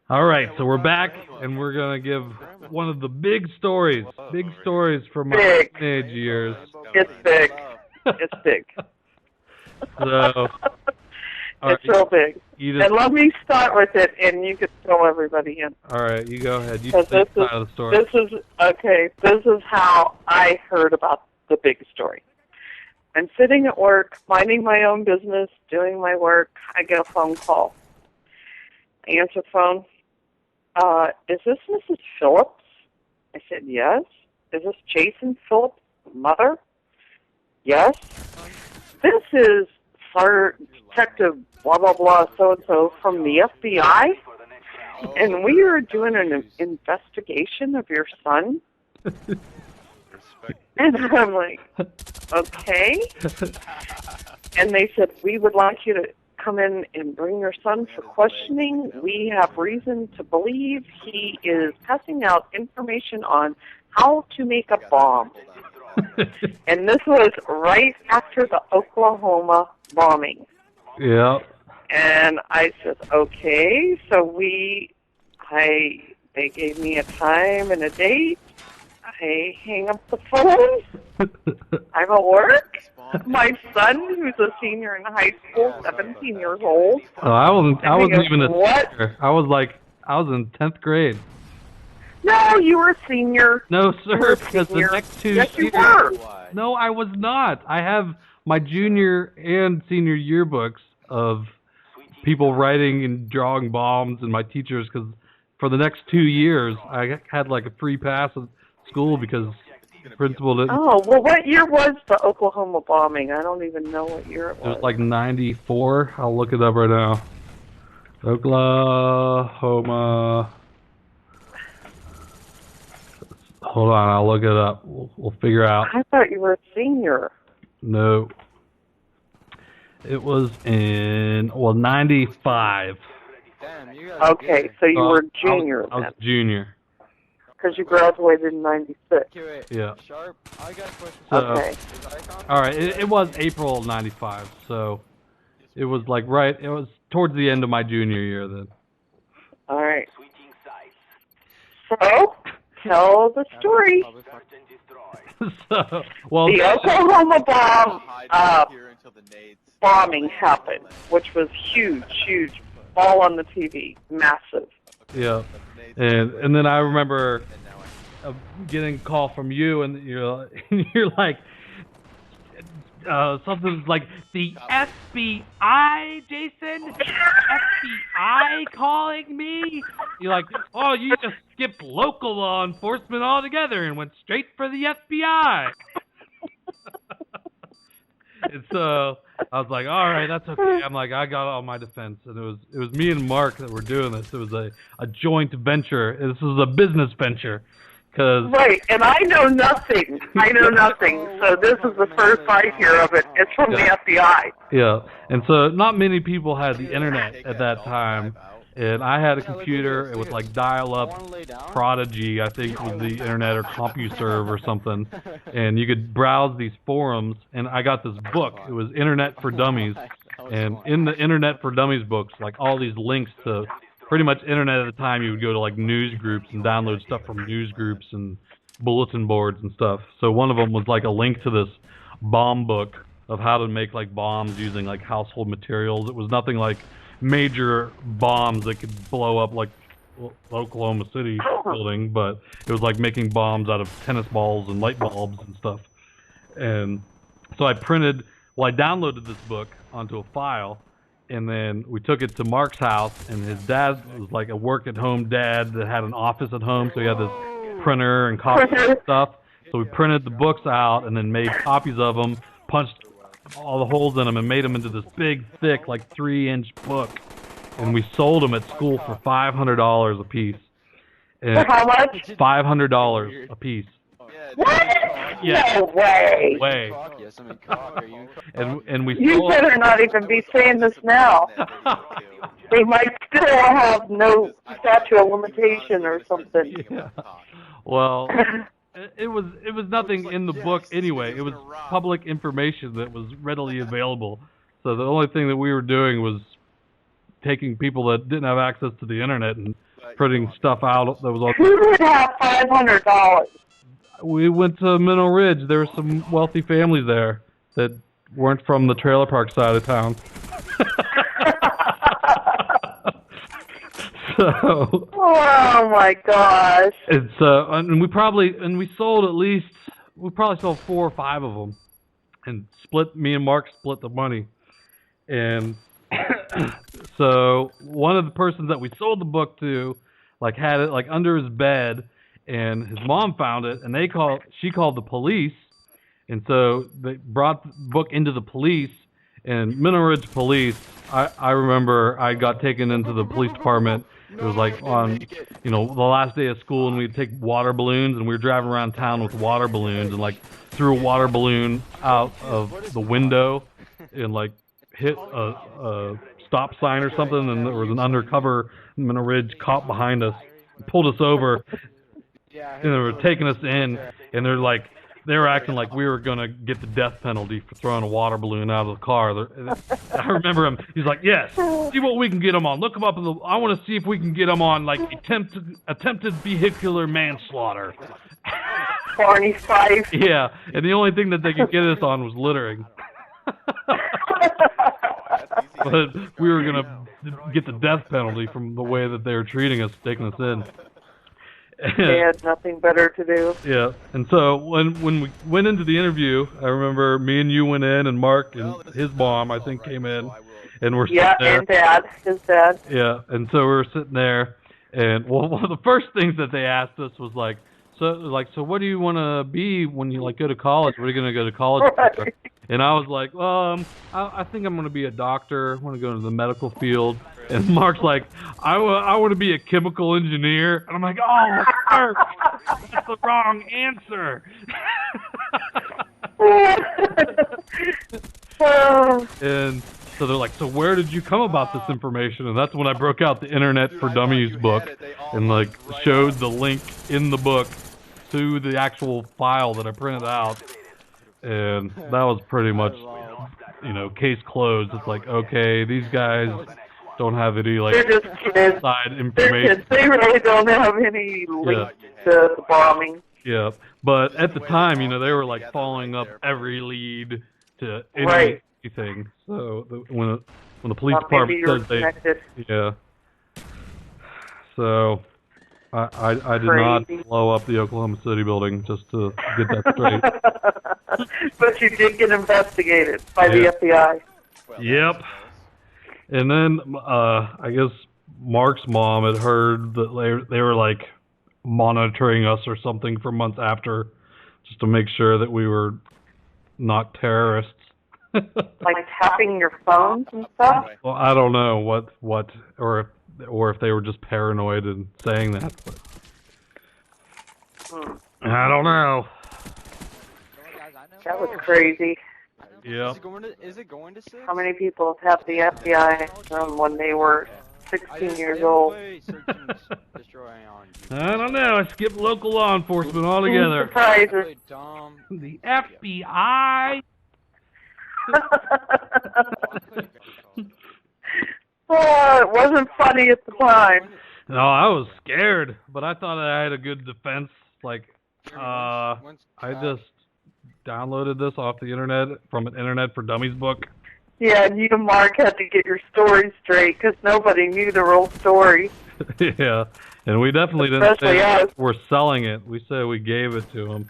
All right, so we're back, and we're gonna give one of the big stories from my Big. teenage years. It's big. It's big. So, all It's right, real big. you just, And let me start with it, and you can fill everybody in. all right, you go ahead. You Because take the side of the story. this is how I heard about the big story. I'm sitting at work, minding my own business, doing my work. I get a phone call. I answer the phone. Is this Mrs. Phillips? I said, yes. Is this Jason Phillips' mother? Yes. This is Detective blah, blah, blah, so-and-so from the FBI, and we are doing an investigation of your son. And I'm like, okay. And they said, we would like you to come in and bring your son for questioning. We have reason to believe he is passing out information on how to make a bomb. And this was right after the Oklahoma bombing. Yeah. And I said, okay. So they gave me a time and a date. I hang up the phone. I'm at work. My son, who's a senior in high school, 17 years old. Oh, I wasn't even a what? senior. I was in 10th grade. No, you were a senior. No, sir, because the next 2 Yes, you years. were. No, I was not. I have my junior and senior yearbooks of people writing and drawing bombs and my teachers, because for the next 2 years I had like a free pass at school because the principal didn't. Oh, well, what year was the Oklahoma bombing? I don't even know what year it was. It was like 94. I'll look it up right now. Oklahoma. Hold on, I'll look it up. We'll figure out. I thought you were a senior. No. It was in, 95. Okay, so you were junior I was then. junior. Because you graduated in 96. Yeah. Sharp, I got a question. So, Okay. all right, it was April 95, so it was like it was towards the end of my junior year then. All right. So, tell the story. So, well, The Oklahoma bombing happened, which was huge, all on the TV, massive. yeah, and then I remember getting a call from you, and you're like, something like, the FBI, Jason? FBI calling me? You're like, oh, you just skipped local law enforcement altogether and went straight for the FBI. And so I was like, all right, that's okay. I'm like, I got all my defense. And it was me and Mark that were doing this. It was a joint venture. This was a business venture. Right, and I know nothing. So this is the first I hear of it. It's from the FBI. Yeah, and so not many people had the internet at that time, and I had a computer. It was like dial-up Prodigy, I think, was the internet, or CompuServe or something, and you could browse these forums. And I got this book. It was Internet for Dummies, and in the Internet for Dummies books, like all these links to pretty much internet at the time, you would go to like news groups and download stuff from news groups and bulletin boards and stuff. So one of them was like a link to this bomb book of how to make like bombs using like household materials. It was nothing like major bombs that could blow up like Oklahoma City building, but it was like making bombs out of tennis balls and light bulbs and stuff. And so I downloaded this book onto a file, and then we took it to Mark's house, and his dad was like a work-at-home dad that had an office at home, so he had this printer and copies and stuff. So we printed the books out and then made copies of them, punched all the holes in them, and made them into this big, thick, like 3-inch book. And we sold them at school for $500 a piece. And For how much? $500 a piece. What? Yeah. No way. And we You sold. better not even be saying this now. They might still have no statute of limitation or something. Yeah. Well, it was nothing in the book anyway. It was public information that was readily available. So the only thing that we were doing was taking people that didn't have access to the internet and putting stuff out that was on. Who would have $500? We went to Mineral Ridge. There were some wealthy families there that weren't from the trailer park side of town. So. Oh my gosh. It's and we probably sold 4 or 5 of them, and me and Mark split the money, and so one of the persons that we sold the book to, had it under his bed. And his mom found it, and she called the police, and so they brought the book into the police, and Mineral Ridge Police, I remember I got taken into the police department. It was on, the last day of school, and we'd take water balloons, and we were driving around town with water balloons, and threw a water balloon out of the window, and hit a stop sign or something, and there was an undercover Mineral Ridge cop behind us, pulled us over. And they were taking us in, and they were acting like we were gonna get the death penalty for throwing a water balloon out of the car. I remember him. He's like, "Yes, see what we can get him on. Look him up I want to see if we can get him on attempted vehicular manslaughter." Barney Fife. Yeah, and the only thing that they could get us on was littering. But we were gonna get the death penalty from the way that they were treating us, taking us in. They had nothing better to do. Yeah, and so when we went into the interview, I remember me and you went in, and Mark and his mom, I think, came in, and we're sitting there. And his dad. Yeah, and so we were sitting there, and one of the first things that they asked us was so what do you want to be when you go to college? What are you going to go to college for? Right. And I was like, I think I'm going to be a doctor. I want to go into the medical field. And Mark's like, I want to be a chemical engineer. And I'm like, oh, Mark, that's the wrong answer. And so they're like, so where did you come about this information? And that's when I broke out the Internet for Dummies book and showed the link in the book to the actual file that I printed out. And that was pretty much, case closed. It's okay, these guys don't have any they're just kids. Side information. They really don't have any link to the bombing. Yeah, but at the time, they were following up every lead to anything. So when the police department says yeah. So I did not blow up the Oklahoma City building, just to get that straight. But you did get investigated by the FBI. Yep. And then I guess Mark's mom had heard that they were monitoring us or something for months after, just to make sure that we were not terrorists. Tapping your phones and stuff? Well, I don't know what or if they were just paranoid and saying that. But I don't know. That was crazy. Yeah. Is it going to 6? How many people have tapped the FBI when they were 16 years old? I don't know. I skipped local law enforcement altogether. Surprises. The FBI. Oh, it wasn't funny at the time. No, I was scared, but I thought I had a good defense. I just downloaded this off the internet from an Internet for Dummies book. Yeah, and you and Mark had to get your story straight because nobody knew the real story. Yeah, and we definitely didn't say we're selling it. We said we gave it to them.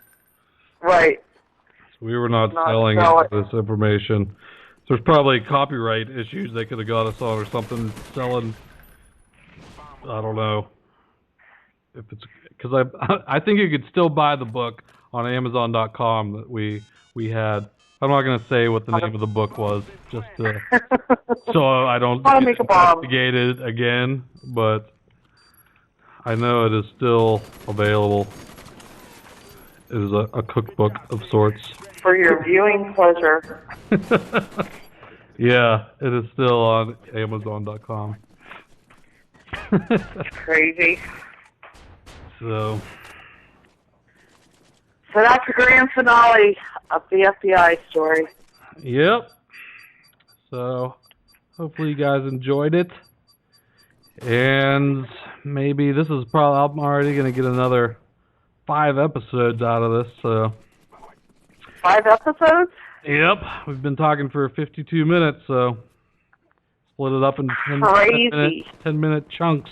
Right. So we were not selling this information. There's probably copyright issues they could have got us on or something, selling, I don't know. If it's because I think you could still buy the book on Amazon.com that we had. I'm not going to say what the name of the book was, just so I don't get investigated again, but I know it is still available. It is a cookbook of sorts. For your viewing pleasure. Yeah, it is still on Amazon.com. Crazy. So that's the grand finale of the FBI story. Yep. So hopefully you guys enjoyed it. And maybe this is probably, I'm already going to get another 5 episodes out of this, so. 5 episodes? Yep, we've been talking for 52 minutes, so split it up in 10-minute chunks.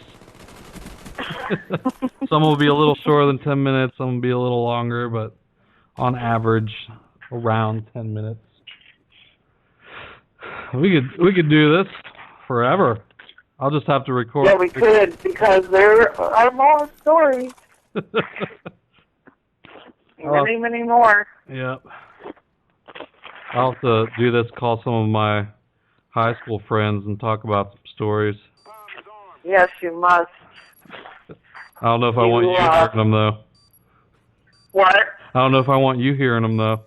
Some will be a little shorter than 10 minutes, some will be a little longer, but on average, around 10 minutes. We could do this forever. I'll just have to record. Yeah, we could, because there are more stories. Many more. Yep. I'll have to do this, call some of my high school friends and talk about some stories. Yes, you must. I don't know if I want you hearing them, though. What? I don't know if I want you hearing them, though.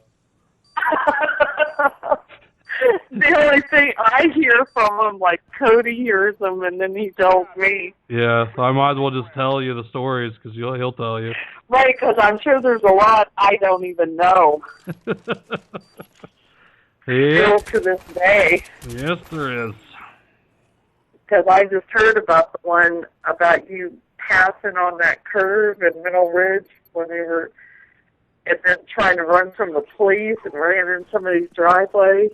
The only thing I hear from him, like Cody hears them, and then he tells me. Yeah, so I might as well just tell you the stories, because he'll tell you. Right, because I'm sure there's a lot I don't even know. Yeah. Still to this day. Yes, there is. Because I just heard about the one about you passing on that curve in Middle Ridge when they were, and then trying to run from the police and ran in some of these driveways.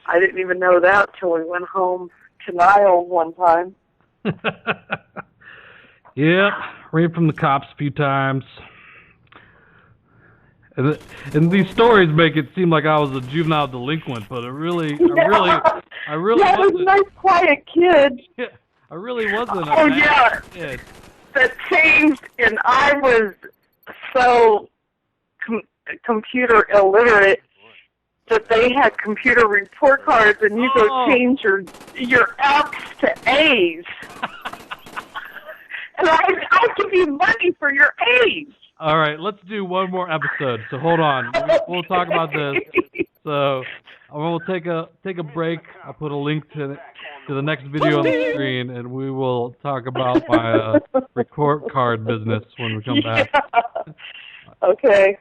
I didn't even know that till we went home to Niles one time. Yep, ran from the cops a few times. And these stories make it seem like I was a juvenile delinquent, but I really Yeah, I was a nice, quiet kid. Yeah, I really wasn't. Oh, yeah. Kid. That changed, and I was so computer illiterate that they had computer report cards, and you go change your F's to A's. And I'll give you money for your A's. All right, let's do one more episode. So hold on, we'll talk about this. So we'll take a break. I'll put a link to the next video on the screen, and we will talk about my report card business when we come back. Okay.